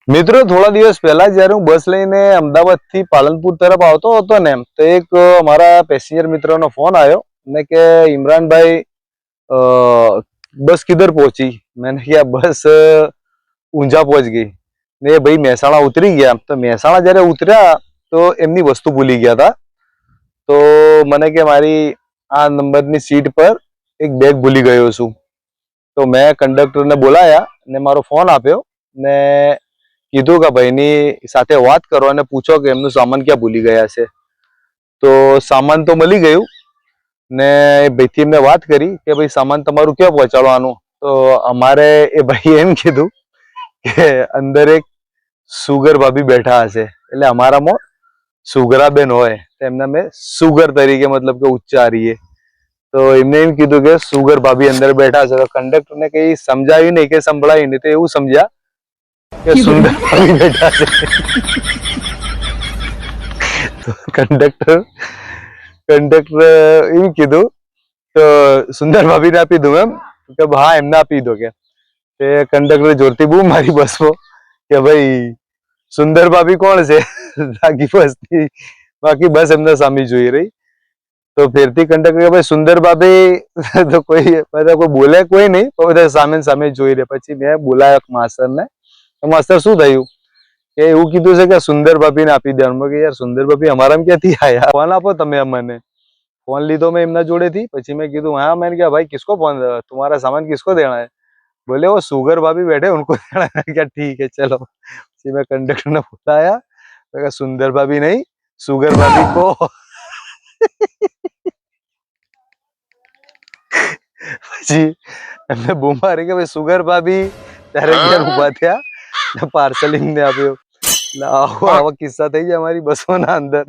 મિત્રો થોડા દિવસ પહેલા જ્યારે હું બસ લઈને અમદાવાદ થી પાલનપુર તરફ આવતો હતો ને તો એક મારા પેસેન્જર મિત્રનો ફોન આવ્યો ને કે इमरान भाई बस किधर पहुंची। मैंने कहा बस ऊंझा पहुंच गई ने भाई મહેસાણા ઉતરી ગયા। તો મહેસાણા જ્યારે ઉતર્યા તો એમની વસ્તુ ભૂલી ગયા હતા। તો મને કે મારી આ નંબરની સીટ પર એક બેગ ભૂલી ગયો છું। તો મેં કંડક્ટરને બોલાયા ને મારો ફોન આપ્યો ને કીધું કે ભાઈની સાથે વાત કરો અને પૂછો કે એમનું સામાન ક્યાં ભૂલી ગયા છે। તો સામાન તો મળી ગયું ને ભાઈથી એમને વાત કરી કે ભાઈ સામાન તમારું ક્યાં પહોંચાડવાનું। તો અમારે એ ભાઈ એમ કીધું કે અંદર એક સુગર ભાભી બેઠા હશે, એટલે અમારામાં સુગરાબેન હોય તો એમને મેં સુગર તરીકે મતલબ કે ઉચ્ચારીએ। તો એમને એમ કીધું કે સુગર ભાભી અંદર બેઠા છે। તો કંડક્ટરને કઈ સમજાવ્યું નહીં કે સંભળાયું નહીં, તો એવું સમજ્યા કે સુંદર ભાભી બેઠા છે। તો કંડક્ટર એમ કીધું તો સુંદર ભાભીને આપી દઉં એમ કે હા એમને આપી દો કે કંડક્ટર જોરથી બૂમ મારી બસમાં કે ભાઈ સુંદર ભાભી કોણ છે। બાકી બસ એમને સામી જોઈ રહી। તો ફેરથી કંડક્ટર કે ભાઈ સુંદર ભાભી તો કોઈ બધા કોઈ બોલે કોઈ નહીં, પણ બધા સામે સામે જોઈ રહે। પછી મેં બોલાયો માસ્ટરને, તો માસ્ટર શું થયું કે એવું કીધું છે કે સુંદર ભાભીને આપી દેવાનું। મેં કે યાર સુંદર ભાભી અમારામાં ક્યાંથી આયા, फोन આપો તમે મને। फोन लीधो मैं एमना जोड़े थी। પછી मैं कीधु हाँ, मैंने कहा भाई किसको फोन, तुम्हारा सामान किसको देना है। बोले वो सुगर भाभी बैठे उनको देना है। क्या ठीक है चलो। પછી मैं कंडक्टर ने बुलाया, मैं कहा सुंदर भाभी नहीं सुगर भाभी को। પછી એમને બૂમ મારી કે ભાઈ સુગર ભાભી ત્યારે ઘેર ઉભા થયા ને પાર્સલ એમને આપ્યો। એટલે આવા કિસ્સા થઈ જાય અમારી બસોના અંદર।